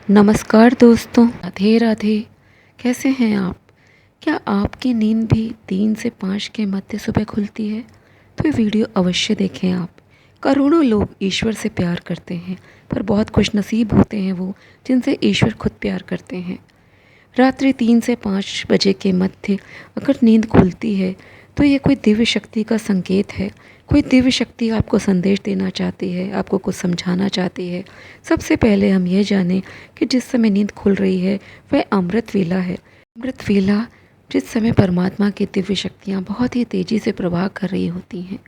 नमस्कार दोस्तों, राधे राधे। कैसे हैं आप? क्या आपकी नींद भी 3 से 5 के मध्य सुबह खुलती है? तो ये वीडियो अवश्य देखें आप। करोड़ों लोग ईश्वर से प्यार करते हैं, पर बहुत खुशनसीब होते हैं वो जिनसे ईश्वर खुद प्यार करते हैं। रात्रि 3 से 5 बजे के मध्य अगर नींद खुलती है तो ये कोई दिव्य शक्ति का संकेत है। कोई दिव्य शक्ति आपको संदेश देना चाहती है, आपको कुछ समझाना चाहती है। सबसे पहले हम ये जानें कि जिस समय नींद खुल रही है वह अमृत वेला है। अमृत वेला जिस समय परमात्मा की दिव्य शक्तियाँ बहुत ही तेज़ी से प्रवाह कर रही होती हैं।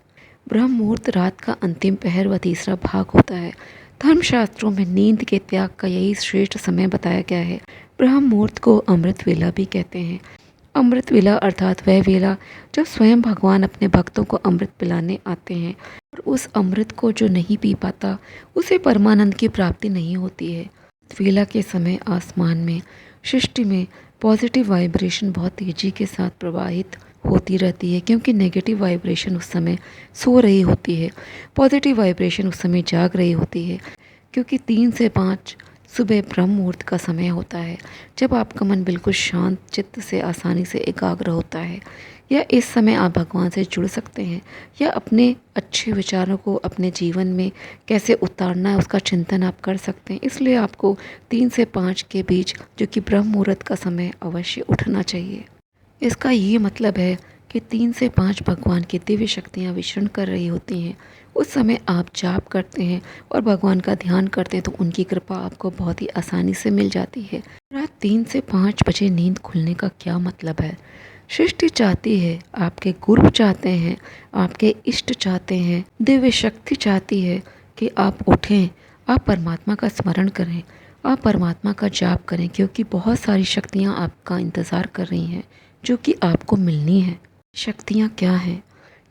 ब्रह्म मुहूर्त रात का अंतिम पहर व तीसरा भाग होता है। धर्मशास्त्रों में नींद के त्याग का यही श्रेष्ठ समय बताया गया है। ब्रह्म मुहूर्त को अमृत वेला भी कहते हैं। अमृत वेला अर्थात वह वेला जब स्वयं भगवान अपने भक्तों को अमृत पिलाने आते हैं और उस अमृत को जो नहीं पी पाता उसे परमानंद की प्राप्ति नहीं होती है। इस वेला के समय आसमान में, सृष्टि में पॉजिटिव वाइब्रेशन बहुत तेज़ी के साथ प्रवाहित होती रहती है, क्योंकि नेगेटिव वाइब्रेशन उस समय सो रही होती है, पॉजिटिव वाइब्रेशन उस समय जाग रही होती है। क्योंकि 3 से 5 सुबह ब्रह्म मुहूर्त का समय होता है, जब आपका मन बिल्कुल शांत चित्त से आसानी से एकाग्र होता है। या इस समय आप भगवान से जुड़ सकते हैं या अपने अच्छे विचारों को अपने जीवन में कैसे उतारना है उसका चिंतन आप कर सकते हैं। इसलिए आपको 3 से 5 के बीच, जो कि ब्रह्म मुहूर्त का समय, अवश्य उठना चाहिए। इसका ये मतलब है कि 3 से 5 भगवान की दिव्य शक्तियाँ विचरण कर रही होती हैं। उस समय आप जाप करते हैं और भगवान का ध्यान करते हैं तो उनकी कृपा आपको बहुत ही आसानी से मिल जाती है। रात 3 से 5 बजे नींद खुलने का क्या मतलब है? सृष्टि चाहती है, आपके गुरु चाहते हैं, आपके इष्ट चाहते हैं, दिव्य शक्ति चाहती है कि आप उठें, आप परमात्मा का स्मरण करें, आप परमात्मा का जाप करें, क्योंकि बहुत सारी शक्तियाँ आपका इंतज़ार कर रही हैं जो कि आपको मिलनी है। शक्तियाँ क्या हैं?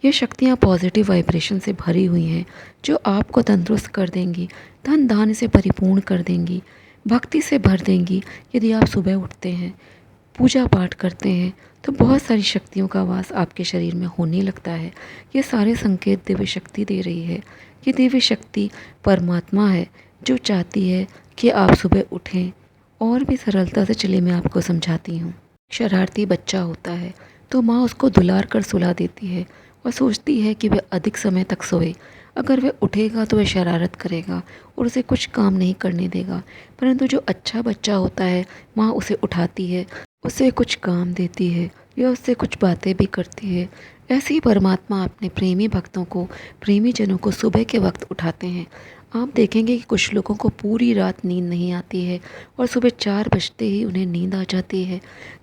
ये शक्तियाँ पॉजिटिव वाइब्रेशन से भरी हुई हैं, जो आपको तंदुरुस्त कर देंगी, धन धान्य से परिपूर्ण कर देंगी, भक्ति से भर देंगी। यदि आप सुबह उठते हैं, पूजा पाठ करते हैं, तो बहुत सारी शक्तियों का वास आपके शरीर में होने लगता है। ये सारे संकेत दिव्य शक्ति दे रही है। ये दिव्य शक्ति परमात्मा है जो चाहती है कि आप सुबह उठें। और भी सरलता से चलिए मैं आपको समझाती हूँ। शरारती बच्चा होता है तो माँ उसको दुलार कर सुला देती है और सोचती है कि वह अधिक समय तक सोए। अगर वह उठेगा तो वह शरारत करेगा और उसे कुछ काम नहीं करने देगा। परंतु जो अच्छा बच्चा होता है, माँ उसे उठाती है, उसे कुछ काम देती है या उससे कुछ बातें भी करती है। ऐसे ही परमात्मा अपने प्रेमी भक्तों को, प्रेमी जनों को सुबह के वक्त उठाते हैं। आप देखेंगे कि कुछ लोगों को पूरी रात नींद नहीं आती है और सुबह 4 बजते ही उन्हें नींद आ जाती है।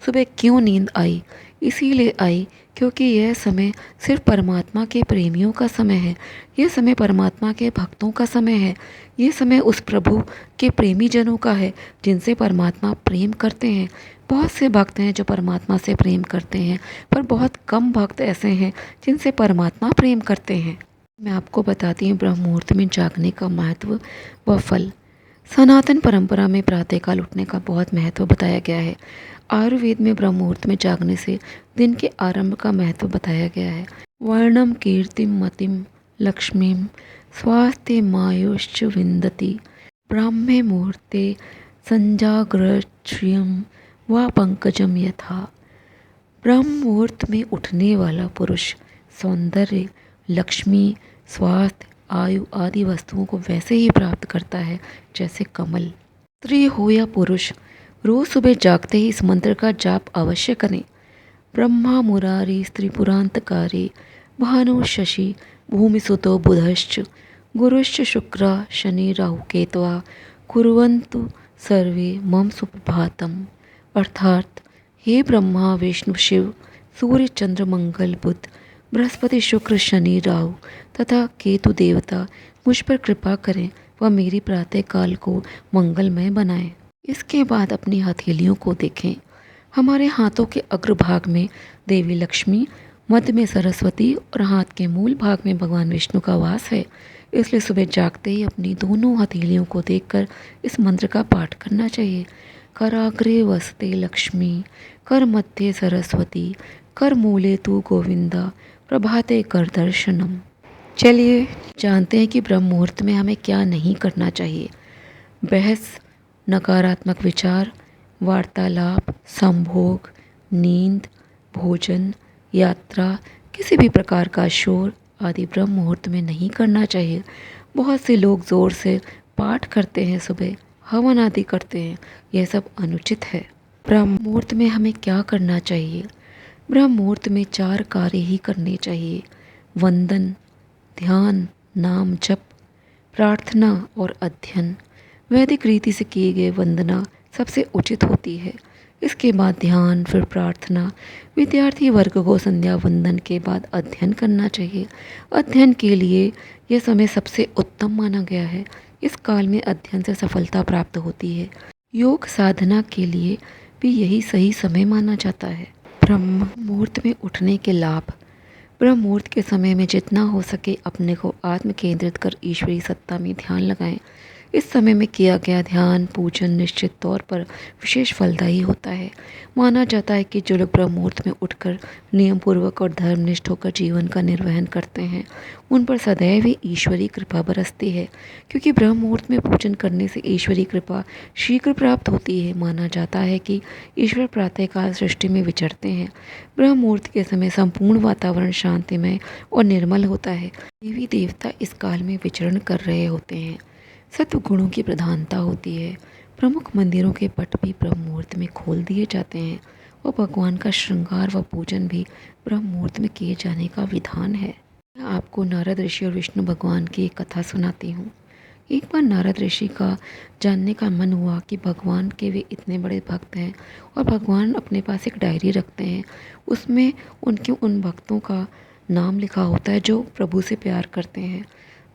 सुबह क्यों नींद आई? इसीलिए आई क्योंकि यह समय सिर्फ परमात्मा के प्रेमियों का समय है। यह समय परमात्मा के भक्तों का समय है। ये समय उस प्रभु के प्रेमी जनों का है जिनसे परमात्मा प्रेम करते हैं। बहुत से भक्त हैं जो परमात्मा से प्रेम करते हैं, पर बहुत कम भक्त ऐसे हैं जिनसे परमात्मा प्रेम करते हैं। मैं आपको बताती हूँ ब्रह्म मुहूर्त में जागने का महत्व व फल। सनातन परंपरा में प्रातःकाल उठने का बहुत महत्व बताया गया है। आयुर्वेद में ब्रह्म मुहूर्त में जागने से दिन के आरंभ का महत्व बताया गया है। वर्णम कीर्तिम मतिम लक्ष्मीम स्वास्थ्य मायुश्च विंदति ब्राह्मे मुहूर्ते संजाग्रश्रियम व पंकजम यथा। ब्रह्म मुहूर्त में उठने वाला पुरुष सौंदर्य, लक्ष्मी, स्वास्थ्य, आयु आदि वस्तुओं को वैसे ही प्राप्त करता है जैसे कमल। स्त्री हो या पुरुष, रोज सुबह जागते ही इस मंत्र का जाप अवश्य करें। ब्रह्मा मुरारी स्त्रीपुरांतकारी भानु शशि भूमिसुतो बुधश्च गुरुश्च शुक्र शनि राहु केतवा कुर्वन्तु सर्वे मम सुप्रभातम। अर्थात हे ब्रह्मा विष्णु शिव सूर्य चंद्र मंगल बुध बृहस्पति शुक्र शनि राहु तथा केतु देवता मुझ पर कृपा करें व मेरी प्रातःकाल को मंगलमय बनाएं। इसके बाद अपनी हथेलियों को देखें। हमारे हाथों के अग्रभाग में देवी लक्ष्मी, मध्य में सरस्वती और हाथ के मूल भाग में भगवान विष्णु का वास है। इसलिए सुबह जागते ही अपनी दोनों हथेलियों को देखकर इस मंत्र का पाठ करना चाहिए। कराग्रे वसते लक्ष्मी, कर मध्य सरस्वती, कर मूले तू गोविंदा, प्रभाते कर दर्शनम। चलिए जानते हैं कि ब्रह्म मुहूर्त में हमें क्या नहीं करना चाहिए। बहस नकारात्मक विचार, वार्तालाप, संभोग, नींद, भोजन, यात्रा, किसी भी प्रकार का शोर आदि ब्रह्म मुहूर्त में नहीं करना चाहिए। बहुत से लोग ज़ोर से पाठ करते हैं, सुबह हवन आदि करते हैं, यह सब अनुचित है। ब्रह्म मुहूर्त में हमें क्या करना चाहिए? ब्रह्म मुहूर्त में 4 कार्य ही करने चाहिए: वंदन, ध्यान, नाम जप, प्रार्थना और अध्ययन। वैदिक रीति से किए गए वंदना सबसे उचित होती है, इसके बाद ध्यान, फिर प्रार्थना। विद्यार्थी वर्ग को संध्या वंदन के बाद अध्ययन करना चाहिए। अध्ययन के लिए यह समय सबसे उत्तम माना गया है। इस काल में अध्ययन से सफलता प्राप्त होती है। योग साधना के लिए भी यही सही समय माना जाता है। ब्रह्म मुहूर्त में उठने के लाभ। ब्रह्म मुहूर्त के समय में जितना हो सके अपने को आत्म केंद्रित कर ईश्वरीय सत्ता में ध्यान लगाएं। इस समय में किया गया ध्यान पूजन निश्चित तौर पर विशेष फलदायी होता है। माना जाता है कि जो लोग ब्रह्म मुहूर्त में उठकर नियम पूर्वक और धर्मनिष्ठ होकर जीवन का निर्वहन करते हैं, उन पर सदैव ही ईश्वरीय कृपा बरसती है, क्योंकि ब्रह्म मुहूर्त में पूजन करने से ईश्वरीय कृपा शीघ्र प्राप्त होती है। माना जाता है कि ईश्वर प्रातःकाल सृष्टि में विचरते हैं। ब्रह्म मुहूर्त के समय संपूर्ण वातावरण शांतिमय और निर्मल होता है। देवी देवता इस काल में विचरण कर रहे होते हैं। सत्व गुणों की प्रधानता होती है। प्रमुख मंदिरों के पट भी ब्रह्म मुहूर्त में खोल दिए जाते हैं और भगवान का श्रृंगार व पूजन भी ब्रह्म मुहूर्त में किए जाने का विधान है। मैं आपको नारद ऋषि और विष्णु भगवान की एक कथा सुनाती हूँ। एक बार नारद ऋषि का जानने का मन हुआ कि भगवान के वे इतने बड़े भक्त हैं और भगवान अपने पास एक डायरी रखते हैं। उसमें उनके उन भक्तों का नाम लिखा होता है जो प्रभु से प्यार करते हैं।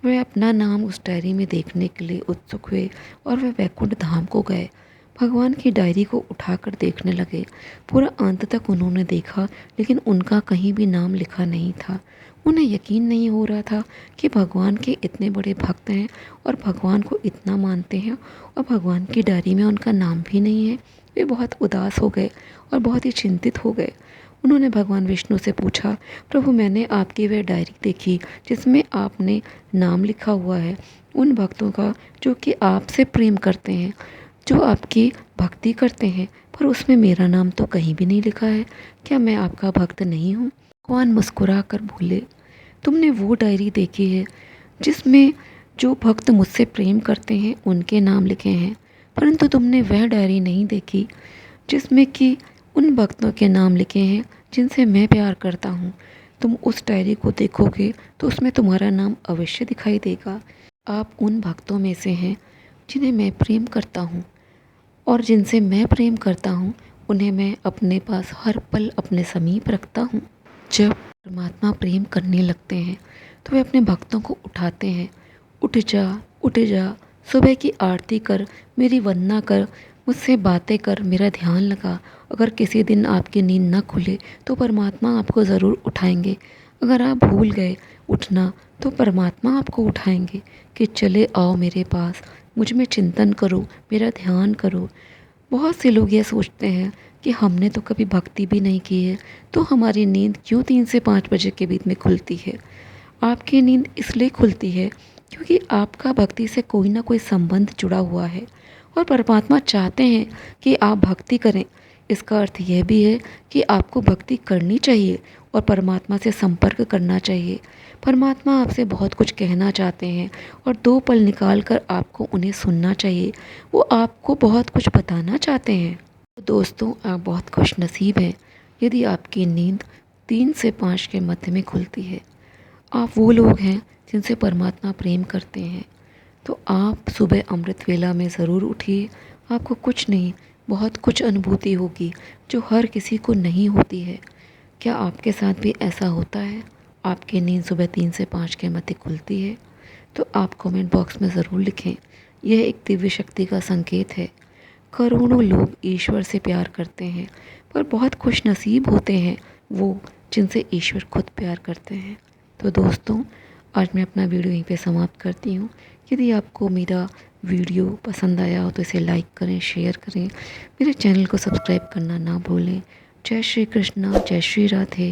वे अपना नाम उस डायरी में देखने के लिए उत्सुक हुए और वे वैकुंठ धाम को गए। भगवान की डायरी को उठाकर देखने लगे। पूरा अंत तक उन्होंने देखा, लेकिन उनका कहीं भी नाम लिखा नहीं था। उन्हें यकीन नहीं हो रहा था कि भगवान के इतने बड़े भक्त हैं और भगवान को इतना मानते हैं और भगवान की डायरी में उनका नाम भी नहीं है। वे बहुत उदास हो गए और बहुत ही चिंतित हो गए। उन्होंने भगवान विष्णु से पूछा, प्रभु मैंने आपकी वह डायरी देखी जिसमें आपने नाम लिखा हुआ है उन भक्तों का जो कि आपसे प्रेम करते हैं, जो आपकी भक्ति करते हैं, पर उसमें मेरा नाम तो कहीं भी नहीं लिखा है। क्या मैं आपका भक्त नहीं हूँ? भगवान मुस्कुरा कर बोले, तुमने वो डायरी देखी है जिसमें जो भक्त मुझसे प्रेम करते हैं उनके नाम लिखे हैं, परंतु तुमने वह डायरी नहीं देखी जिसमें कि उन भक्तों के नाम लिखे हैं जिनसे मैं प्यार करता हूँ। तुम उस डायरी को देखोगे तो उसमें तुम्हारा नाम अवश्य दिखाई देगा। आप उन भक्तों में से हैं जिन्हें मैं प्रेम करता हूँ, और जिनसे मैं प्रेम करता हूँ उन्हें मैं अपने पास हर पल अपने समीप रखता हूँ। जब परमात्मा प्रेम करने लगते हैं तो वे अपने भक्तों को उठाते हैं। उठ जा, उठ जा, सुबह की आरती कर, मेरी वंदना कर, मुझसे बातें कर, मेरा ध्यान लगा। अगर किसी दिन आपकी नींद न खुले तो परमात्मा आपको ज़रूर उठाएंगे। अगर आप भूल गए उठना तो परमात्मा आपको उठाएंगे कि चले आओ मेरे पास, मुझ में चिंतन करो, मेरा ध्यान करो। बहुत से लोग ये सोचते हैं कि हमने तो कभी भक्ति भी नहीं की है, तो हमारी नींद क्यों 3 से 5 बजे के बीच में खुलती है? आपकी नींद इसलिए खुलती है क्योंकि आपका भक्ति से कोई ना कोई संबंध जुड़ा हुआ है और परमात्मा चाहते हैं कि आप भक्ति करें। इसका अर्थ यह भी है कि आपको भक्ति करनी चाहिए और परमात्मा से संपर्क करना चाहिए। परमात्मा आपसे बहुत कुछ कहना चाहते हैं और 2 पल निकाल कर आपको उन्हें सुनना चाहिए। वो आपको बहुत कुछ बताना चाहते हैं। तो दोस्तों, आप बहुत खुशनसीब हैं यदि आपकी नींद 3 से 5 के मध्य में खुलती है। आप वो लोग हैं जिनसे परमात्मा प्रेम करते हैं। तो आप सुबह अमृत वेला में ज़रूर उठिए। आपको कुछ नहीं, बहुत कुछ अनुभूति होगी जो हर किसी को नहीं होती है। क्या आपके साथ भी ऐसा होता है? आपकी नींद सुबह 3 से 5 के मध्य खुलती है? तो आप कमेंट बॉक्स में ज़रूर लिखें। यह एक दिव्य शक्ति का संकेत है। करोड़ों लोग ईश्वर से प्यार करते हैं, पर बहुत खुशनसीब होते हैं वो जिनसे ईश्वर खुद प्यार करते हैं। तो दोस्तों, आज मैं अपना वीडियो यहीं पे समाप्त करती हूँ। यदि आपको मेरा वीडियो पसंद आया हो तो इसे लाइक करें, शेयर करें, मेरे चैनल को सब्सक्राइब करना ना भूलें। जय श्री कृष्णा, जय श्री राधे।